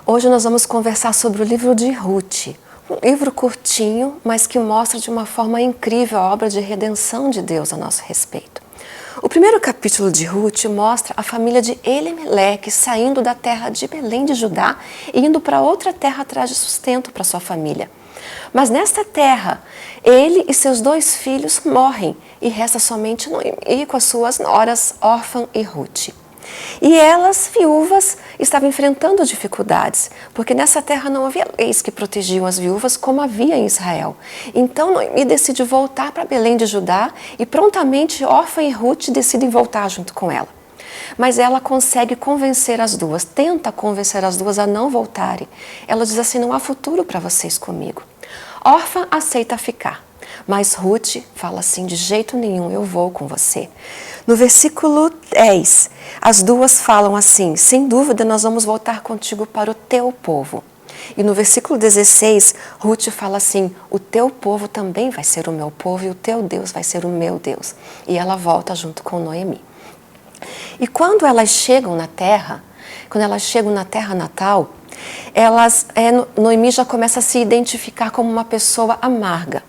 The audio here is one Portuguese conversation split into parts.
Hoje nós vamos conversar sobre o livro de Ruth, um livro curtinho, mas que mostra de uma forma incrível a obra de redenção de Deus a nosso respeito. O primeiro capítulo de Ruth mostra a família de Elimeleque saindo da terra de Belém de Judá e indo para outra terra atrás de sustento para sua família. Mas nesta terra, ele e seus 2 filhos morrem e resta somente Noemi com as suas noras, Orfa e Ruth. E elas, viúvas, estavam enfrentando dificuldades, porque nessa terra não havia leis que protegiam as viúvas como havia em Israel. Então Noemi decide voltar para Belém de Judá e prontamente Orfa e Ruth decidem voltar junto com ela. Mas ela consegue convencer as duas, tenta convencer as duas a não voltarem. Ela diz assim: não há futuro para vocês comigo. Orfa aceita ficar, mas Ruth fala assim: de jeito nenhum, eu vou com você. No versículo 10, as duas falam assim: sem dúvida nós vamos voltar contigo para o teu povo. E no versículo 16, Ruth fala assim: o teu povo também vai ser o meu povo e o teu Deus vai ser o meu Deus. E ela volta junto com Noemi. E quando elas chegam na terra natal, Noemi já começa a se identificar como uma pessoa amarga.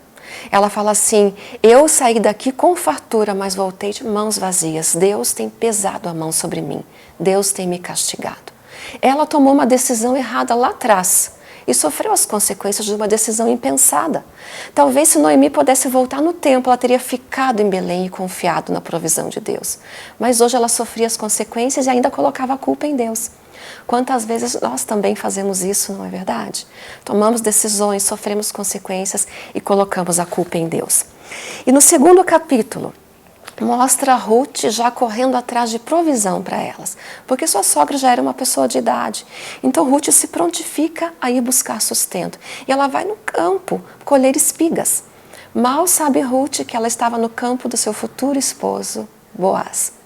Ela fala assim: eu saí daqui com fartura, mas voltei de mãos vazias. Deus tem pesado a mão sobre mim. Deus tem me castigado. Ela tomou uma decisão errada lá atrás e sofreu as consequências de uma decisão impensada. Talvez se Noemi pudesse voltar no tempo, ela teria ficado em Belém e confiado na provisão de Deus. Mas hoje ela sofria as consequências e ainda colocava a culpa em Deus. Quantas vezes nós também fazemos isso, não é verdade? Tomamos decisões, sofremos consequências e colocamos a culpa em Deus. E no segundo capítulo, mostra Ruth já correndo atrás de provisão para elas, porque sua sogra já era uma pessoa de idade. Então Ruth se prontifica a ir buscar sustento. E ela vai no campo colher espigas. Mal sabe Ruth que ela estava no campo do seu futuro esposo, Boaz.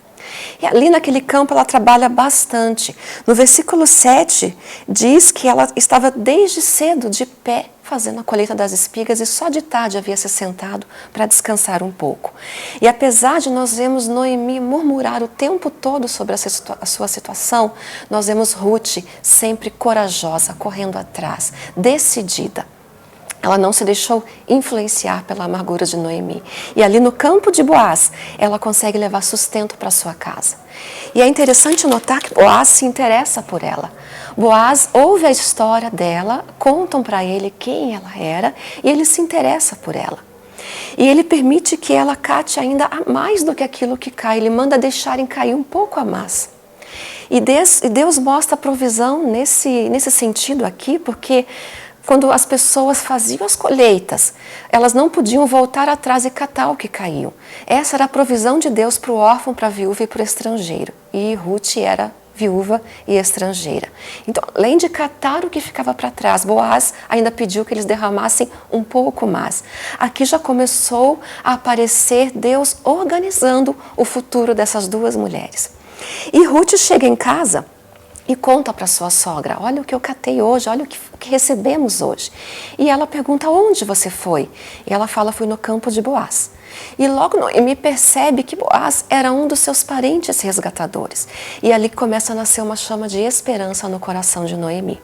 E ali naquele campo ela trabalha bastante. No versículo 7 diz que ela estava desde cedo de pé fazendo a colheita das espigas e só de tarde havia se sentado para descansar um pouco. E apesar de nós vermos Noemi murmurar o tempo todo sobre a sua situação, nós vemos Ruth sempre corajosa, correndo atrás, decidida. Ela não se deixou influenciar pela amargura de Noemi. E ali no campo de Boaz, ela consegue levar sustento para sua casa. E é interessante notar que Boaz se interessa por ela. Boaz ouve a história dela, contam para ele quem ela era e ele se interessa por ela. E ele permite que ela cate ainda a mais do que aquilo que cai. Ele manda deixarem cair um pouco a mais. E Deus mostra a provisão nesse sentido aqui, porque quando as pessoas faziam as colheitas, elas não podiam voltar atrás e catar o que caiu. Essa era a provisão de Deus para o órfão, para a viúva e para o estrangeiro. E Ruth era viúva e estrangeira. Então, além de catar o que ficava para trás, Boaz ainda pediu que eles derramassem um pouco mais. Aqui já começou a aparecer Deus organizando o futuro dessas 2 mulheres. E Ruth chega em casa e conta para sua sogra: olha o que eu catei hoje, olha o que recebemos hoje. E ela pergunta: onde você foi? E ela fala: fui no campo de Boaz. E logo Noemi percebe que Boaz era um dos seus parentes resgatadores. E ali começa a nascer uma chama de esperança no coração de Noemi.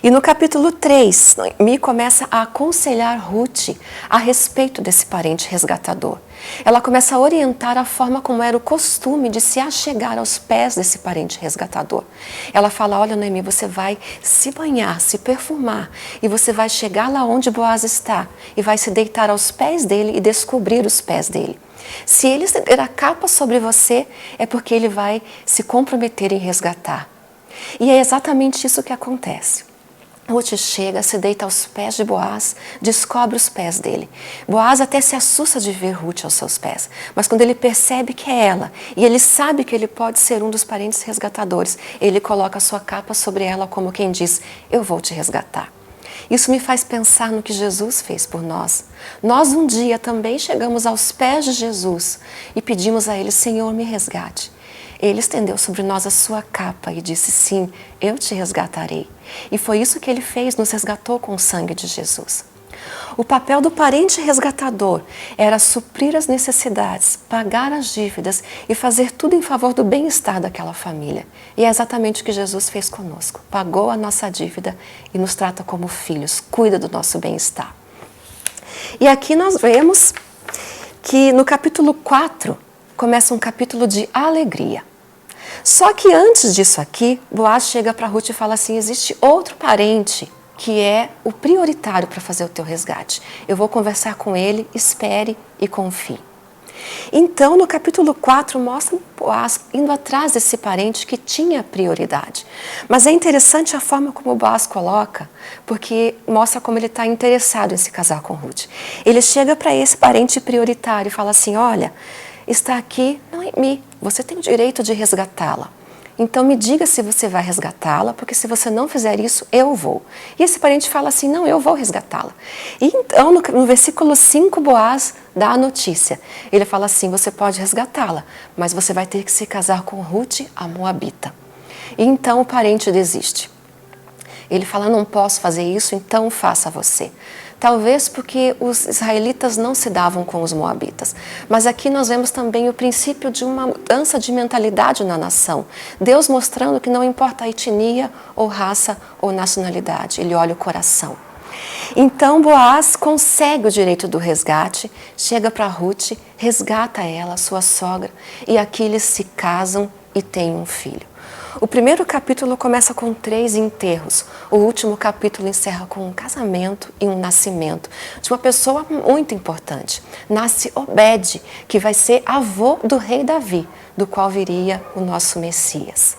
E no capítulo 3, Noemi começa a aconselhar Ruth a respeito desse parente resgatador. Ela começa a orientar a forma como era o costume de se achegar aos pés desse parente resgatador. Ela fala: olha, Noemi, você vai se banhar, se perfumar, e você vai chegar lá onde Boaz está e vai se deitar aos pés dele e descobrir os pés dele. Se ele estender a capa sobre você, é porque ele vai se comprometer em resgatar. E é exatamente isso que acontece. Ruth chega, se deita aos pés de Boaz, descobre os pés dele. Boaz até se assusta de ver Ruth aos seus pés, mas quando ele percebe que é ela, e ele sabe que ele pode ser um dos parentes resgatadores, ele coloca a sua capa sobre ela como quem diz: eu vou te resgatar. Isso me faz pensar no que Jesus fez por nós. Nós um dia também chegamos aos pés de Jesus e pedimos a ele: Senhor, me resgate. Ele estendeu sobre nós a sua capa e disse: sim, eu te resgatarei. E foi isso que ele fez, nos resgatou com o sangue de Jesus. O papel do parente resgatador era suprir as necessidades, pagar as dívidas e fazer tudo em favor do bem-estar daquela família. E é exatamente o que Jesus fez conosco. Pagou a nossa dívida e nos trata como filhos, cuida do nosso bem-estar. E aqui nós vemos que no capítulo 4 começa um capítulo de alegria. Só que antes disso aqui, Boaz chega para Ruth e fala assim, existe outro parente que é o prioritário para fazer o teu resgate. Eu vou conversar com ele, espere e confie. Então, no capítulo 4, mostra Boaz indo atrás desse parente que tinha prioridade. Mas é interessante a forma como Boaz coloca, porque mostra como ele está interessado em se casar com Ruth. Ele chega para esse parente prioritário e fala assim, olha, está aqui Noemi, você tem o direito de resgatá-la. Então me diga se você vai resgatá-la, porque se você não fizer isso, eu vou. E esse parente fala assim, não, eu vou resgatá-la. E então no versículo 5, Boaz dá a notícia. Ele fala assim, você pode resgatá-la, mas você vai ter que se casar com Ruth, a Moabita. E então o parente desiste. Ele fala, não posso fazer isso, então faça você. Talvez porque os israelitas não se davam com os moabitas. Mas aqui nós vemos também o princípio de uma mudança de mentalidade na nação. Deus mostrando que não importa a etnia, ou raça, ou nacionalidade. Ele olha o coração. Então Boaz consegue o direito do resgate, chega para Ruth, resgata ela, sua sogra, e aqui eles se casam e têm um filho. O primeiro capítulo começa com 3 enterros. O último capítulo encerra com um casamento e um nascimento de uma pessoa muito importante. Nasce Obed, que vai ser avô do rei Davi, do qual viria o nosso Messias.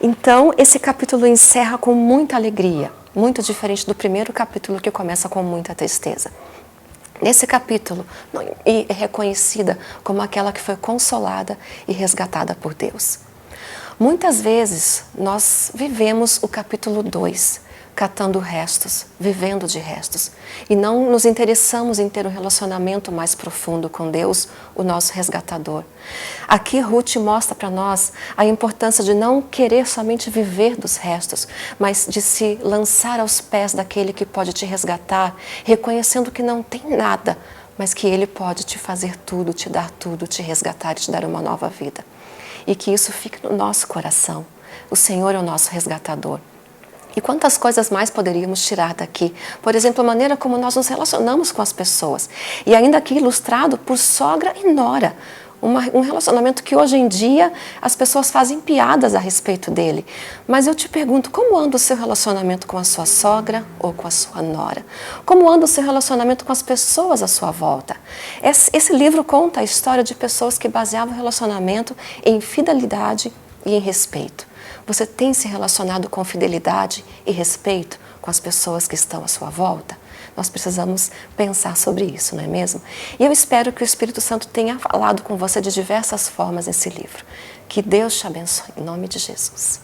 Então, esse capítulo encerra com muita alegria, muito diferente do primeiro capítulo que começa com muita tristeza. Nesse capítulo, Noemi é reconhecida como aquela que foi consolada e resgatada por Deus. Muitas vezes nós vivemos o capítulo 2, catando restos, vivendo de restos, e não nos interessamos em ter um relacionamento mais profundo com Deus, o nosso resgatador. Aqui Ruth mostra para nós a importância de não querer somente viver dos restos, mas de se lançar aos pés daquele que pode te resgatar, reconhecendo que não tem nada, mas que Ele pode te fazer tudo, te dar tudo, te resgatar e te dar uma nova vida. E que isso fique no nosso coração. O Senhor é o nosso resgatador. E quantas coisas mais poderíamos tirar daqui? Por exemplo, a maneira como nós nos relacionamos com as pessoas. E ainda aqui ilustrado por sogra e nora. Um relacionamento que hoje em dia as pessoas fazem piadas a respeito dele. Mas eu te pergunto, como anda o seu relacionamento com a sua sogra ou com a sua nora? Como anda o seu relacionamento com as pessoas à sua volta? Esse livro conta a história de pessoas que baseavam o relacionamento em fidelidade e em respeito. Você tem se relacionado com fidelidade e respeito com as pessoas que estão à sua volta? Nós precisamos pensar sobre isso, não é mesmo? E eu espero que o Espírito Santo tenha falado com você de diversas formas nesse livro. Que Deus te abençoe, em nome de Jesus.